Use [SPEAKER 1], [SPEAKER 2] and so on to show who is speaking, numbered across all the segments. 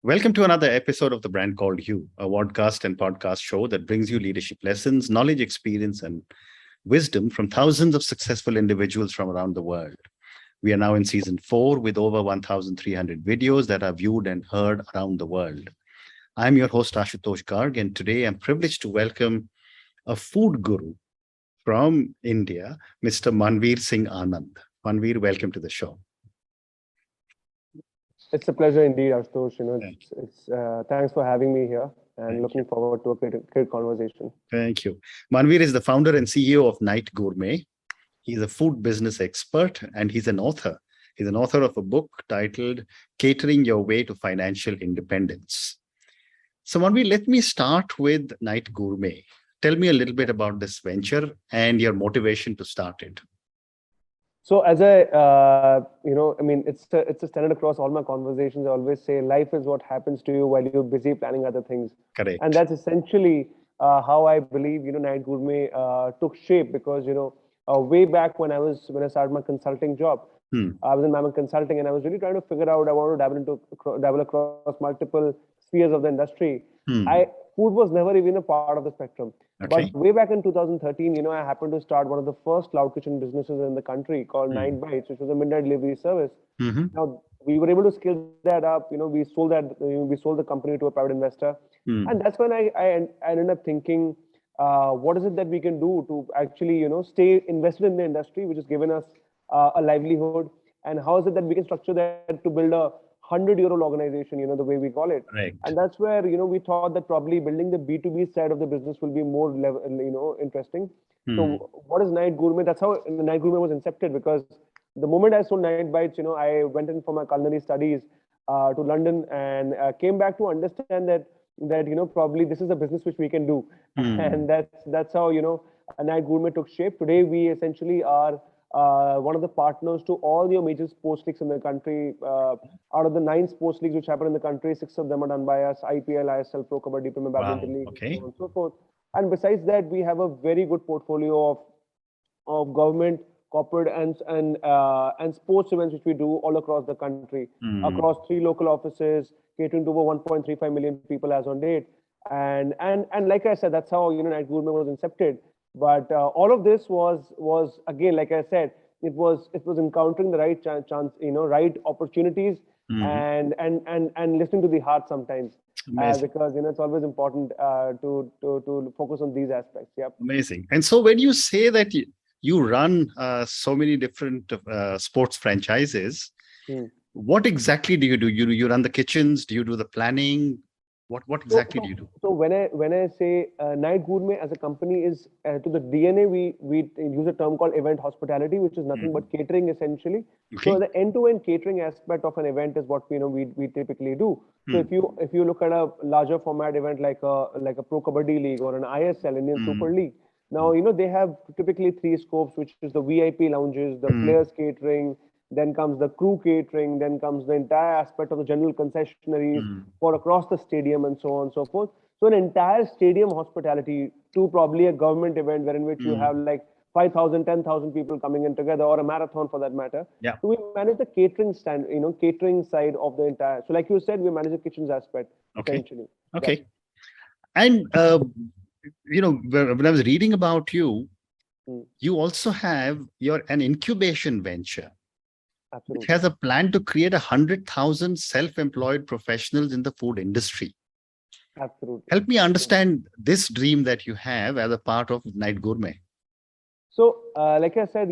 [SPEAKER 1] Welcome to another episode of The Brand Called You, a podcast and podcast show that brings you leadership lessons, knowledge, experience, and wisdom from thousands of successful individuals from around the world. We are now in season 4 with over 1,300 videos that are viewed and heard around the world. I'm your host, Ashutosh Garg, and today I'm privileged to welcome a food guru from India, Mr. Manvir Singh Anand. Manvir, welcome to the show.
[SPEAKER 2] It's a pleasure indeed, Ashutosh.
[SPEAKER 1] Thank
[SPEAKER 2] Thanks for having me here and
[SPEAKER 1] Thank
[SPEAKER 2] looking forward to a great conversation.
[SPEAKER 1] Thank you. Manvir is the founder and CEO of Night Gourmet. He's a food business expert and he's an author. He's an author of a book titled Catering Your Way to Financial Independence. So Manvir, let me start with Night Gourmet. Tell me a little bit about this venture and your motivation to start it.
[SPEAKER 2] So as it's a standard across all my conversations. I always say life is what happens to you while you're busy planning other things.
[SPEAKER 1] Correct.
[SPEAKER 2] And that's essentially how I believe, Night Gourmet took shape because, way back when I started my consulting job, I was in Mammoth Consulting and I was really trying to figure out, I wanted to dabble across multiple spheres of the industry. Food was never even a part of the spectrum.
[SPEAKER 1] Okay.
[SPEAKER 2] But way back in 2013, I happened to start one of the first cloud kitchen businesses in the country called 9 Bites, which was a midnight delivery service. Now, we were able to scale that up. We sold the company to a private investor. And that's when I ended up thinking, what is it that we can do to actually, stay invested in the industry, which has given us a livelihood, and how is it that we can structure that to build a 100-year-old organization, the way we call it.
[SPEAKER 1] Right.
[SPEAKER 2] And that's where, we thought that probably building the B2B side of the business will be more, interesting. So what is Night Gourmet? That's how Night Gourmet was incepted, because the moment I sold 9 Bites, I went in for my culinary studies to London and came back to understand that probably this is a business which we can do. And that's how, Night Gourmet took shape. Today, we essentially are one of the partners to all your major sports leagues in the country. Out of the 9 sports leagues which happen in the country, 6 of them are done by us: IPL, ISL, Pro Kabaddi, Premier Badminton League,
[SPEAKER 1] Okay.
[SPEAKER 2] so on and so forth. And besides that, we have a very good portfolio of government, corporate, and sports events which we do all across the country, across 3 local offices, catering to over 1.35 million people as on date. And like I said, that's how Night Gourmet was incepted. But all of this was again, like I said, it was encountering the right chance, right opportunities, and listening to the heart sometimes, because it's always important to focus on these aspects. Yep.
[SPEAKER 1] Amazing. And so when you say that you run so many different sports franchises, what exactly do you do? You run the kitchens? Do you do the planning? What exactly do you do?
[SPEAKER 2] So when I say Night Gourmet as a company is to the DNA, we use a term called event hospitality, which is nothing but catering essentially.
[SPEAKER 1] Okay.
[SPEAKER 2] So the end-to-end catering aspect of an event is what we typically do. So if you look at a larger format event like a Pro Kabaddi League or an ISL, Indian Super League, now they have typically 3 scopes, which is the VIP lounges, the players catering. Then comes the crew catering, then comes the entire aspect of the general concessionaries for across the stadium and so on and so forth. So an entire stadium hospitality to probably a government event wherein which you have like 5,000, 10,000 people coming in together, or a marathon for that matter.
[SPEAKER 1] Yeah.
[SPEAKER 2] So we manage the catering catering side of the entire. So like you said, we manage the kitchens aspect essentially.
[SPEAKER 1] Okay. Yeah. And when I was reading about you, you also have an incubation venture.
[SPEAKER 2] Absolutely.
[SPEAKER 1] Which has a plan to create 100,000 self-employed professionals in the food industry.
[SPEAKER 2] Absolutely.
[SPEAKER 1] Help me understand this dream that you have as a part of Night Gourmet.
[SPEAKER 2] So, like I said,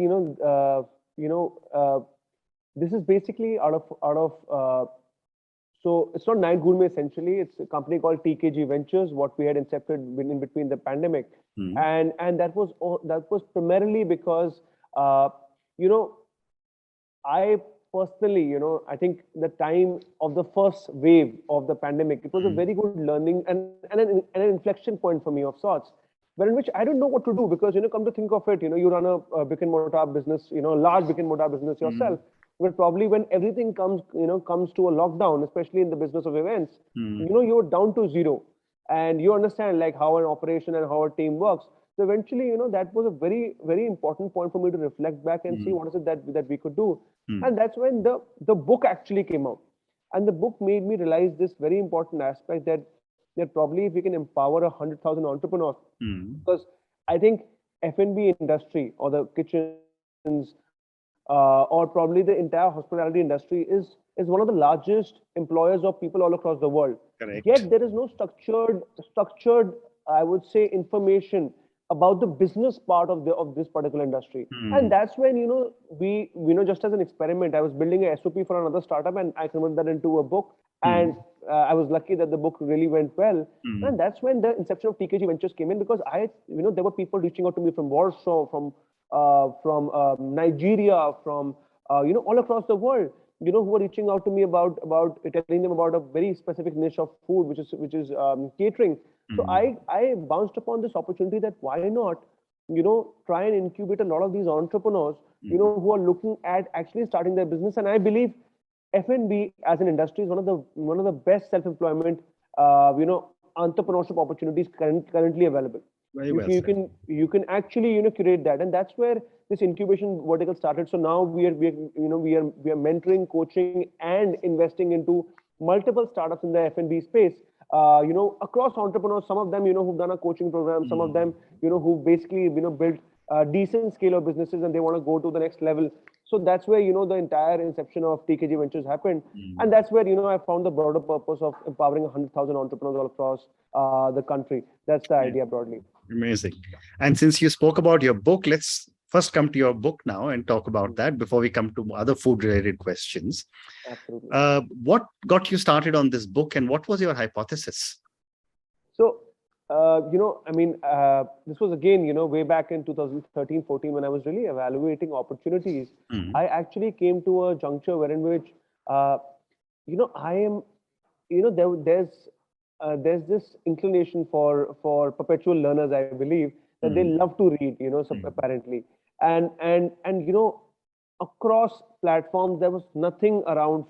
[SPEAKER 2] this is basically out of. So it's not Night Gourmet essentially. It's a company called TKG Ventures, what we had incepted in between the pandemic, and that was primarily because I personally, I think the time of the first wave of the pandemic, it was a very good learning and an inflection point for me of sorts, where in which I don't know what to do because, come to think of it, you run a brick and mortar business, large brick and mortar business yourself. But probably when everything comes to a lockdown, especially in the business of events, you're down to zero and you understand like how an operation and how a team works. So eventually, that was a very, very important point for me to reflect back and see what is it that we could do. And that's when the book actually came out. And the book made me realize this very important aspect that probably if we can empower 100,000 entrepreneurs, because I think F&B industry or the kitchens or probably the entire hospitality industry is one of the largest employers of people all across the world. Yet
[SPEAKER 1] Correct.
[SPEAKER 2] there is no structured, I would say, information about the business part of this particular industry. And that's when, we, just as an experiment, I was building a SOP for another startup and I converted that into a book. And I was lucky that the book really went well. And that's when the inception of TKG Ventures came in, because there were people reaching out to me from Warsaw, from Nigeria, from all across the world, who were reaching out to me about telling them about a very specific niche of food, which is catering. So I bounced upon this opportunity that why not, try and incubate a lot of these entrepreneurs, who are looking at actually starting their business. And I believe F&B as an industry is one of the best self-employment, entrepreneurship opportunities currently available.
[SPEAKER 1] Very
[SPEAKER 2] You
[SPEAKER 1] well
[SPEAKER 2] can, you
[SPEAKER 1] said.
[SPEAKER 2] can you can actually curate that, and that's where this incubation vertical started. So now we are mentoring, coaching, and investing into multiple startups in the F&B space. Across entrepreneurs, some of them who've done a coaching program, some of them who basically built decent scale of businesses and they want to go to the next level. So that's where the entire inception of TKG Ventures happened, and that's where I found the broader purpose of empowering 100,000 entrepreneurs all across the country. That's the idea broadly.
[SPEAKER 1] Amazing. And since you spoke about your book, let's first come to your book now and talk about that before we come to other food related questions.
[SPEAKER 2] Absolutely.
[SPEAKER 1] What got you started on this book and what was your hypothesis?
[SPEAKER 2] So, this was again, way back in 2013-14 when I was really evaluating opportunities. I actually came to a juncture wherein which, I am, there's this inclination for perpetual learners, I believe, that they love to read, apparently. And across platforms, there was nothing around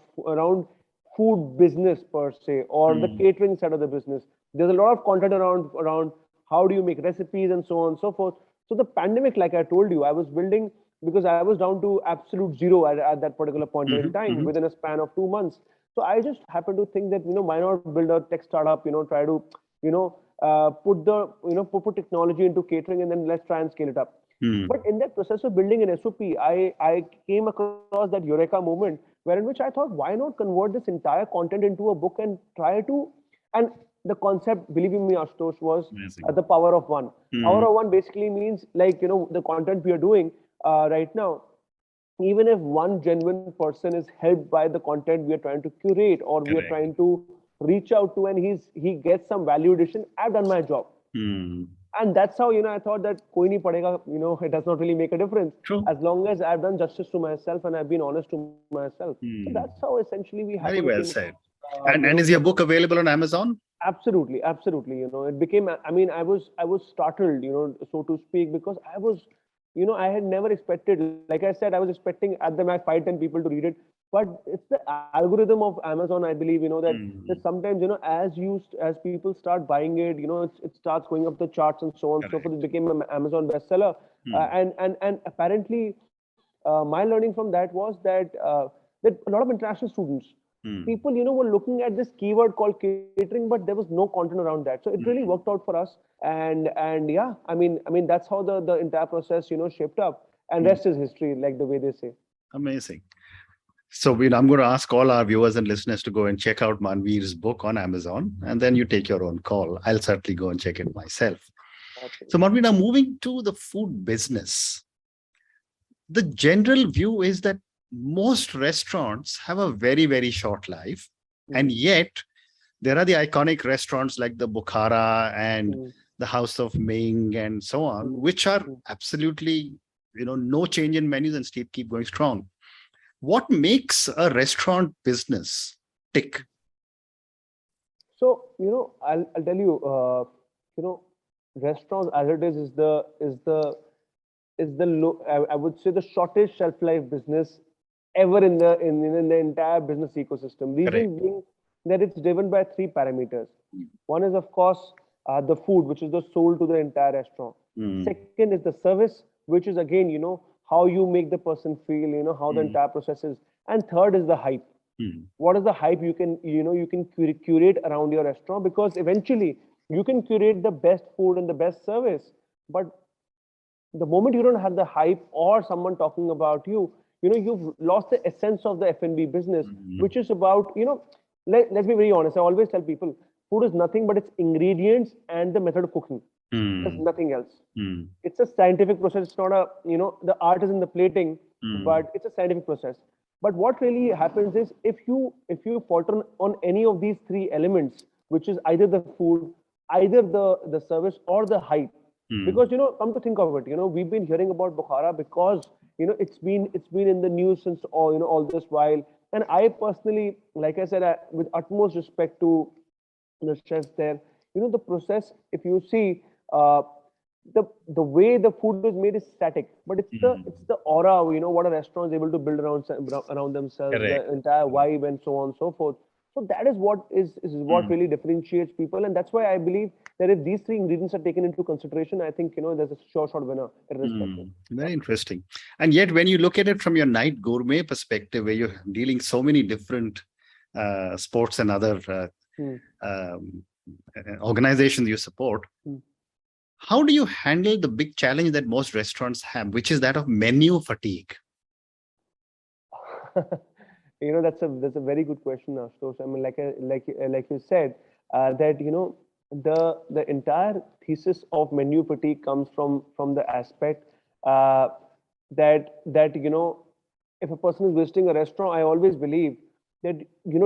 [SPEAKER 2] food business per se, or the catering side of the business. There's a lot of content around how do you make recipes and so on and so forth. So the pandemic, like I told you, I was building because I was down to absolute zero at that particular point in time within a span of 2 months. So I just happened to think that why not build a tech startup, try to put technology into catering, and then let's try and scale it up. But in that process of building an SOP, I came across that eureka moment where in which I thought, why not convert this entire content into a book and try to, and the concept, believe me, Ashutosh, was the power of one. Power of one basically means, like, the content we are doing right now, even if one genuine person is helped by the content we are trying to curate or we are trying to reach out to, and he gets some value addition, I've done my job. And that's how, I thought that koi nahi padega, it does not really make a difference.
[SPEAKER 1] True.
[SPEAKER 2] As long as I've done justice to myself and I've been honest to myself. So that's how essentially we have.
[SPEAKER 1] Very well said. And is your book available on Amazon?
[SPEAKER 2] Absolutely. It became, I was startled, so to speak, because I had never expected, like I said, I was expecting at the max 5-10 people to read it. But it's the algorithm of Amazon, I believe, that sometimes, as people start buying it, it starts going up the charts and so on and so forth. It became an Amazon bestseller. And apparently, my learning from that was that a lot of international students, people, were looking at this keyword called catering, but there was no content around that. So it really worked out for us. And yeah, that's how the entire process, shaped up. And rest is history, like the way they say.
[SPEAKER 1] Amazing. So I'm going to ask all our viewers and listeners to go and check out Manvir's book on Amazon, and then you take your own call. I'll certainly go and check it myself. Absolutely. So Manvir, now moving to the food business, the general view is that most restaurants have a very, very short life. And yet there are the iconic restaurants like the Bukhara and the House of Ming and so on, which are absolutely, no change in menus and still keep going strong. What makes a restaurant business tick?
[SPEAKER 2] So, I'll tell you, restaurants as it is the I would say the shortest shelf life business ever in the entire business ecosystem. Reason being that it's driven by 3 parameters. One is, of course, the food, which is the soul to the entire restaurant. Second is the service, which is again, how you make the person feel, how the entire process is. And third is the hype. What is the hype you can curate around your restaurant? Because eventually you can curate the best food and the best service, but the moment you don't have the hype or someone talking about you, you've lost the essence of the F&B business, which is about, let's be very honest. I always tell people, food is nothing but its ingredients and the method of cooking. There's nothing else. It's a scientific process. It's not a, the art is in the plating, but it's a scientific process. But what really happens is if you falter on any of these three elements, which is either the food, either the service or the hype, because come to think of it, we've been hearing about Bukhara because it's been in the news since all this while. And I personally, like I said, with utmost respect to the chefs there, the process, if you see, the way the food is made is static, but it's the aura, what a restaurant is able to build around themselves,
[SPEAKER 1] Correct.
[SPEAKER 2] the entire vibe and so on and so forth. So that is what what really differentiates people, and that's why I believe that if these three ingredients are taken into consideration, I think there's a sure shot winner irrespective.
[SPEAKER 1] Very interesting. And yet, when you look at it from your night gourmet perspective, where you're dealing so many different sports and other organizations you support, how do you handle the big challenge that most restaurants have, which is that of menu fatigue?
[SPEAKER 2] That's a very good question, Ashutosh. I mean, like you said, that the entire thesis of menu fatigue comes from the aspect that if a person is visiting a restaurant, I always believe that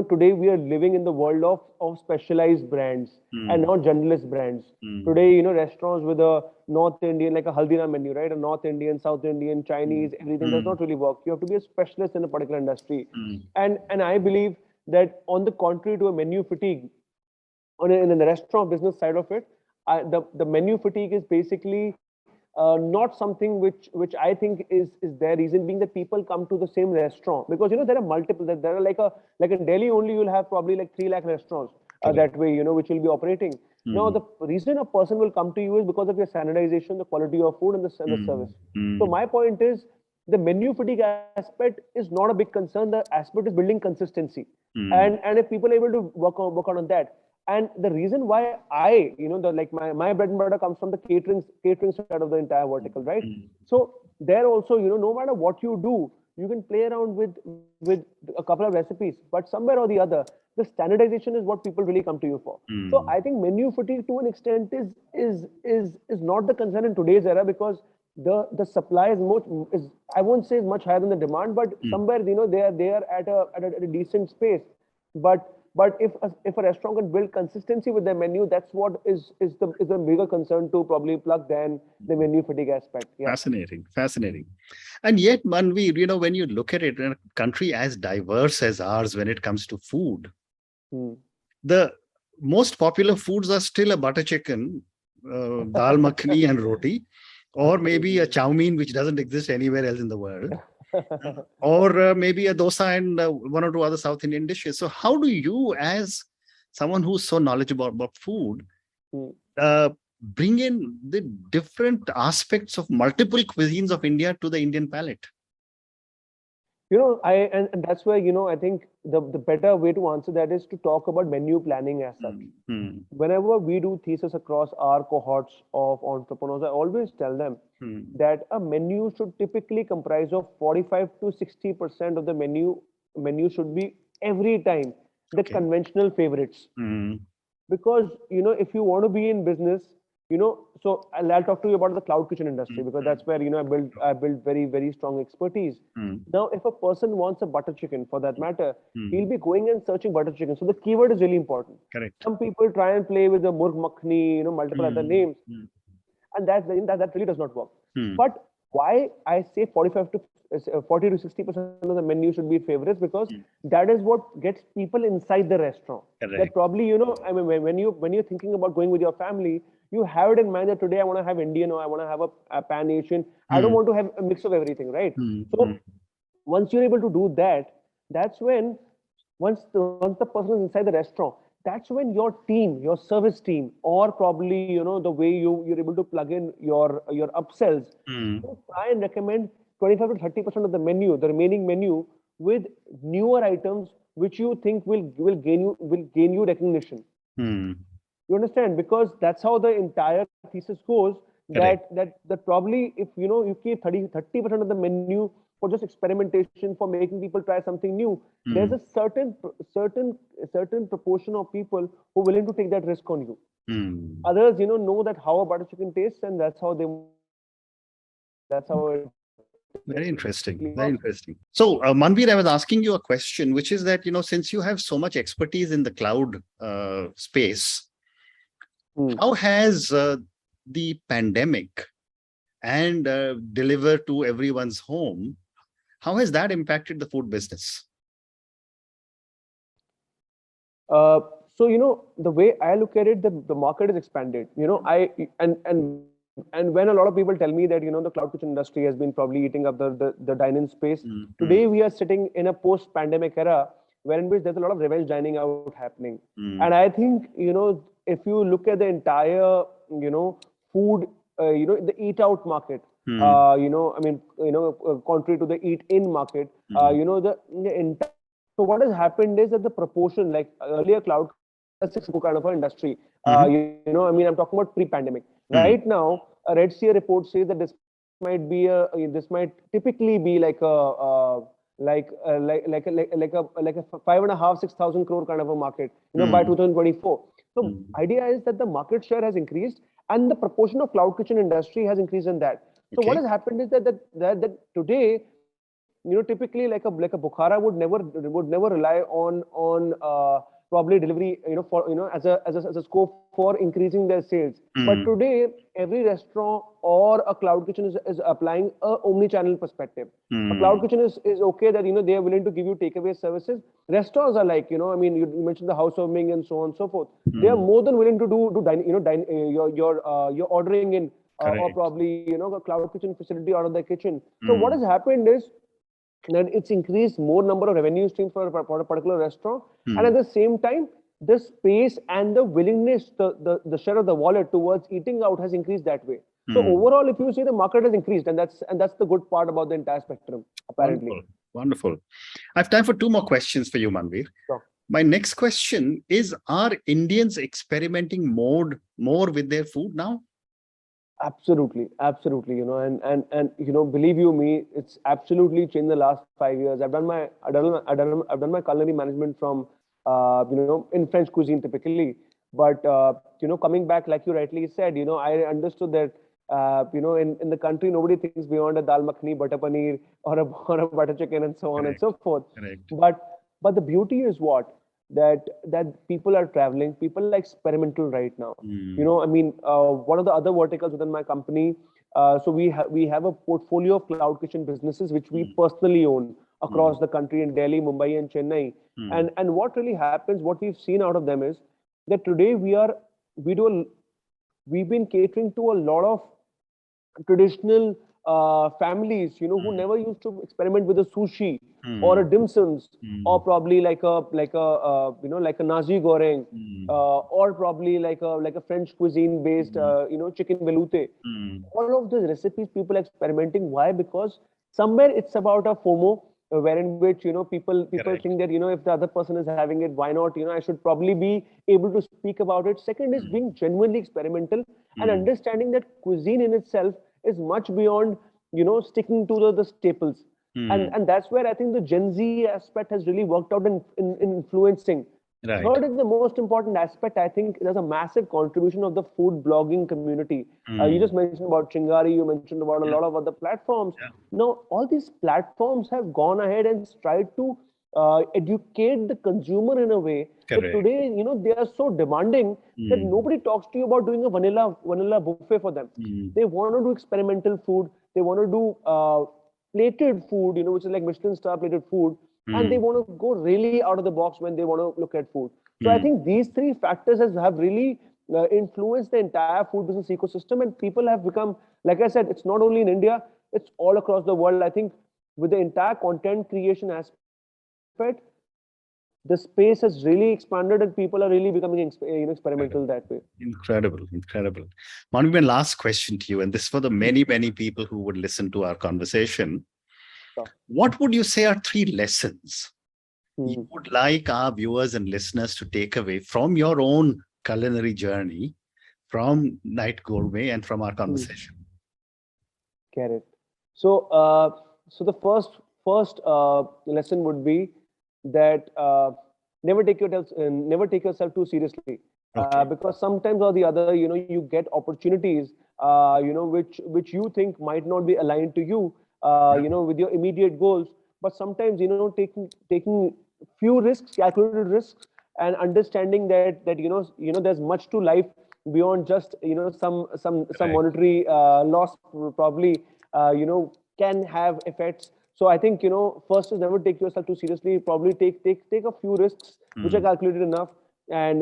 [SPEAKER 2] today we are living in the world of specialized brands and not generalist brands. Today, restaurants with a North Indian, like a Haldiram menu, right? A North Indian, South Indian, Chinese, everything does not really work. You have to be a specialist in a particular industry. And I believe that on the contrary to a menu fatigue, in the restaurant business side of it, the menu fatigue is basically not something which I think is their reason being that people come to the same restaurant because there are multiple. There are like in Delhi only you'll have probably like 3 lakh restaurants that way which will be operating. Now the reason a person will come to you is because of your standardization, the quality of food and the service. So my point is the menu fatigue aspect is not a big concern. The aspect is building consistency, and if people are able to work on that. And the reason why I, my bread and butter comes from the catering side of the entire vertical, right? So there also, no matter what you do, you can play around with a couple of recipes, but somewhere or the other, the standardization is what people really come to you for. So I think menu fatigue to an extent is not the concern in today's era because the supply is I won't say is much higher than the demand, but somewhere they are at a decent space, but if a restaurant can build consistency with their menu, that's what is the bigger concern to probably plug than the menu fatigue aspect. Yeah.
[SPEAKER 1] Fascinating. And yet, Manvir, when you look at it in a country as diverse as ours, when it comes to food, the most popular foods are still a butter chicken, dal makhani and roti, or maybe a chow mein, which doesn't exist anywhere else in the world. Or maybe a dosa and one or two other South Indian dishes. So how do you, as someone who's so knowledgeable about food, bring in the different aspects of multiple cuisines of India to the Indian palate?
[SPEAKER 2] And that's why, I think the better way to answer that is to talk about menu planning as such. Whenever we do thesis across our cohorts of entrepreneurs, I always tell them that a menu should typically comprise of 45 to 60% of the menu should be every time the conventional favorites. Because, if you want to be in business, so I'll talk to you about the cloud kitchen industry because that's where, I built very, very strong expertise. Now, if a person wants a butter chicken for that matter, he'll be going and searching butter chicken. So the keyword is really important.
[SPEAKER 1] Correct.
[SPEAKER 2] Some people try and play with the murg makhni, multiple other names. And that really does not work. But why I say 40 to 60% of the menu should be favorites because that is what gets people inside the restaurant.
[SPEAKER 1] Correct.
[SPEAKER 2] That probably, I mean, when you're thinking about going with your family, you have it in mind that today I want to have Indian or I want to have a Pan Asian. I don't want to have a mix of everything, right? So once you're able to do that, that's when once the person is inside the restaurant, that's when your team, your service team, or probably the way you're able to plug in your upsells, try and recommend 25 to 30% of the menu, the remaining menu, with newer items which you think will gain you recognition. You understand? Because that's how the entire thesis goes.
[SPEAKER 1] Correct.
[SPEAKER 2] That probably if you keep 30% of the menu for just experimentation, for making people try something new, there's a certain proportion of people who are willing to take that risk on you. Others, know that how a butter chicken tastes, and that's how they want to try it. That's how it
[SPEAKER 1] Very interesting.
[SPEAKER 2] typically
[SPEAKER 1] Very
[SPEAKER 2] works.
[SPEAKER 1] interesting. So, Manvir, I was asking you a question, which is that, since you have so much expertise in the cloud space, how has the pandemic and deliver to everyone's home, how has that impacted the food business?
[SPEAKER 2] So the way I look at it, the market is expanded. And when a lot of people tell me that the cloud kitchen industry has been probably eating up the dine-in space, today we are sitting in a post-pandemic era wherein which there's a lot of revenge dining out happening. And I think if you look at the entire food the eat out market, contrary to the eat in market, the entire. So what has happened is that the proportion, like earlier cloud kind of an industry, I'm talking about pre-pandemic. Right now, a Red Sea report says that this might typically be like a 5.5-6,000 crore kind of a market, by 2024. So idea is that the market share has increased and the proportion of cloud kitchen industry has increased in that. So what has happened is that today, typically like a Bukhara would never rely on probably delivery, as a scope for increasing their sales. But today, every restaurant or a cloud kitchen is applying a omni-channel perspective. A cloud kitchen is okay that they are willing to give you takeaway services. Restaurants are like, you mentioned the house warming and so on and so forth. They are more than willing to do your ordering in or probably a cloud kitchen facility out of their kitchen. So what has happened is that it's increased more number of revenue streams for a particular restaurant, and at the same time, the space and the willingness, the share of the wallet towards eating out has increased that way. So overall, if you see, the market has increased, and that's the good part about the entire spectrum, apparently.
[SPEAKER 1] Wonderful. I have time for two more questions for you, Manvir.
[SPEAKER 2] Sure.
[SPEAKER 1] My next question is: are Indians experimenting more with their food now?
[SPEAKER 2] Absolutely. And believe you me, it's absolutely changed the last 5 years. I've done my culinary management from in French cuisine typically, but coming back, like you rightly said, I understood that in the country nobody thinks beyond a dal makhani, butter paneer, or a butter chicken and so on and so forth. But the beauty is what? That people are traveling, people are experimental right now. One of the other verticals within my company, so we have a portfolio of cloud kitchen businesses which we personally own across the country in Delhi, Mumbai, and Chennai. And what really happens, what we've seen out of them is that today we've been catering to a lot of traditional families, who never used to experiment with a sushi or a dim sums, or probably like a nasi goreng, or probably like a French cuisine based chicken veloute. All of those recipes people are experimenting. Why? Because somewhere it's about a FOMO, wherein which people think that if the other person is having it, why not? I should probably be able to speak about it. Second is being genuinely experimental and understanding that cuisine in itself is much beyond sticking to the staples. And that's where I think the Gen Z aspect has really worked out in influencing. Third is the most important aspect. I think there's a massive contribution of the food blogging community. You just mentioned about Chingari, you mentioned about a lot of other platforms. Now, all these platforms have gone ahead and tried to educate the consumer in a way that today, they are so demanding that nobody talks to you about doing a vanilla buffet for them. They want to do experimental food. They want to do plated food, which is like Michelin star plated food. And they want to go really out of the box when they want to look at food. So I think these three factors have really influenced the entire food business ecosystem, and people have become, like I said, it's not only in India, it's all across the world. I think with the entire content creation aspect, the space has really expanded and people are really becoming experimental that way.
[SPEAKER 1] Incredible. Manvir, last question to you, and this for the many people who would listen to our conversation. What would you say are 3 lessons you would like our viewers and listeners to take away from your own culinary journey from Night Gourmet and from our conversation?
[SPEAKER 2] Get it. So, so the first lesson would be that never take yourself too seriously,
[SPEAKER 1] Okay.
[SPEAKER 2] because sometimes or the other, you get opportunities, which you think might not be aligned to you, with your immediate goals. But sometimes, taking few risks, calculated risks, and understanding that there's much to life beyond just some
[SPEAKER 1] Correct.
[SPEAKER 2] monetary loss probably can have effects. So I think first is never take yourself too seriously. Probably take a few risks which are
[SPEAKER 1] Mm.
[SPEAKER 2] calculated enough, and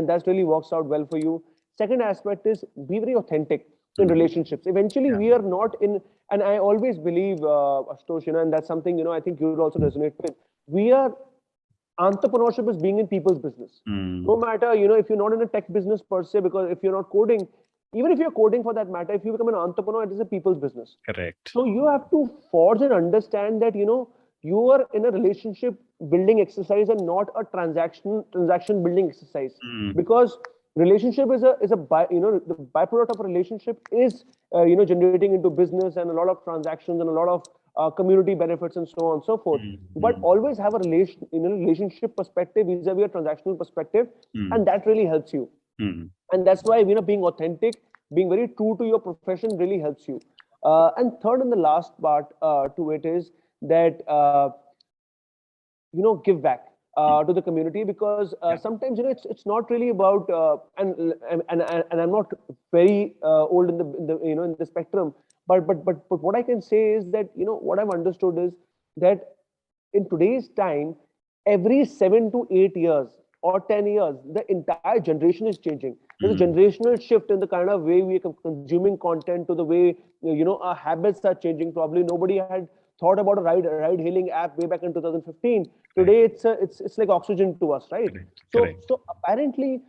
[SPEAKER 2] that really works out well for you. Second aspect is be very authentic in
[SPEAKER 1] Mm.
[SPEAKER 2] relationships. Eventually,
[SPEAKER 1] Yeah.
[SPEAKER 2] we are not in, and I always believe, Astosh, and that's something I think you would also resonate with. We are Entrepreneurship is being in people's business.
[SPEAKER 1] Mm.
[SPEAKER 2] No matter, if you're not in a tech business per se, because if you're not coding, even if you're coding for that matter, if you become an entrepreneur, it is a people's business.
[SPEAKER 1] Correct.
[SPEAKER 2] So you have to forge and understand that, you are in a relationship building exercise and not a transaction building exercise.
[SPEAKER 1] Mm.
[SPEAKER 2] Because relationship is a the byproduct of a relationship is generating into business and a lot of transactions and a lot of community benefits and so on and so forth.
[SPEAKER 1] Mm.
[SPEAKER 2] But
[SPEAKER 1] Mm.
[SPEAKER 2] always have a relationship perspective vis-a-vis a transactional perspective,
[SPEAKER 1] Mm.
[SPEAKER 2] and that really helps you.
[SPEAKER 1] Mm.
[SPEAKER 2] And that's why being authentic, being very true to your profession really helps you. And third and the last part to it is that give back
[SPEAKER 1] Mm.
[SPEAKER 2] to the community, because
[SPEAKER 1] Yeah.
[SPEAKER 2] sometimes it's not really about and I'm not very old in the spectrum, but what I can say is that what I've understood is that in today's time, every 7 to 8 years or 10 years, the entire generation is changing. There's a
[SPEAKER 1] Mm.
[SPEAKER 2] generational shift in the kind of way we are consuming content, to the way our habits are changing. Probably nobody had thought about a ride hailing app way back in 2015.
[SPEAKER 1] Correct.
[SPEAKER 2] Today it's like oxygen to us, right?
[SPEAKER 1] Correct.
[SPEAKER 2] So
[SPEAKER 1] Correct.
[SPEAKER 2] so apparently,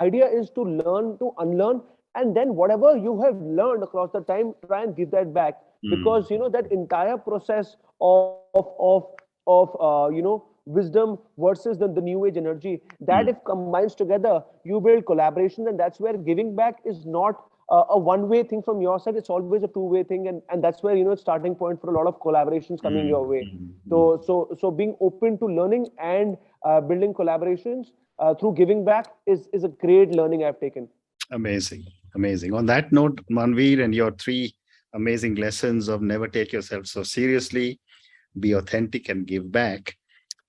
[SPEAKER 2] idea is to learn, to unlearn, and then whatever you have learned across the time, try and give that back.
[SPEAKER 1] Mm.
[SPEAKER 2] Because that entire process of wisdom versus the new age energy, that
[SPEAKER 1] Mm.
[SPEAKER 2] if combines together, you build collaboration, and that's where giving back is not a one-way thing from your side. It's always a two-way thing, and that's where it's starting point for a lot of collaborations coming
[SPEAKER 1] Mm.
[SPEAKER 2] your way.
[SPEAKER 1] Mm. Mm.
[SPEAKER 2] So being open to learning and building collaborations through giving back is a great learning I've taken.
[SPEAKER 1] Amazing. Amazing. On that note, Manvir, and your three amazing lessons of never take yourself so seriously, be authentic, and give back.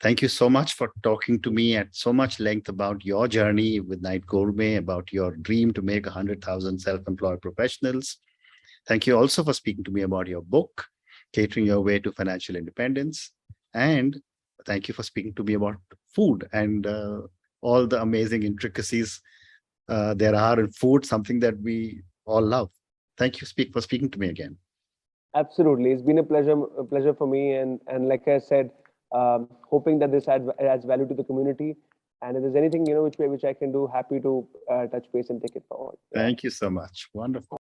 [SPEAKER 1] Thank you so much for talking to me at so much length about your journey with Night Gourmet, about your dream to make 100,000 self-employed professionals. Thank you also for speaking to me about your book, Catering Your Way to Financial Independence. And thank you for speaking to me about food and all the amazing intricacies there are in food, something that we all love. Thank you for speaking to me again.
[SPEAKER 2] Absolutely, it's been a pleasure for me, and like I said, hoping that this adds value to the community. And if there's anything which I can do, happy to touch base and take it forward. Yeah.
[SPEAKER 1] Thank you so much. Wonderful.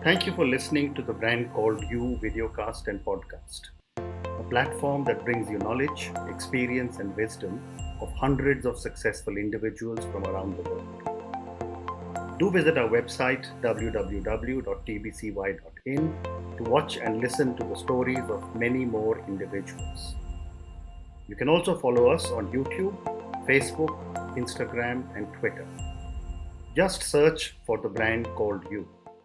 [SPEAKER 1] Thank you for listening to the Brand Called You videocast and podcast, a platform that brings you knowledge, experience, and wisdom of hundreds of successful individuals from around the world. Do visit our website www.tbcy.in to watch and listen to the stories of many more individuals. You can also follow us on YouTube, Facebook, Instagram, and Twitter. Just search for the Brand Called You.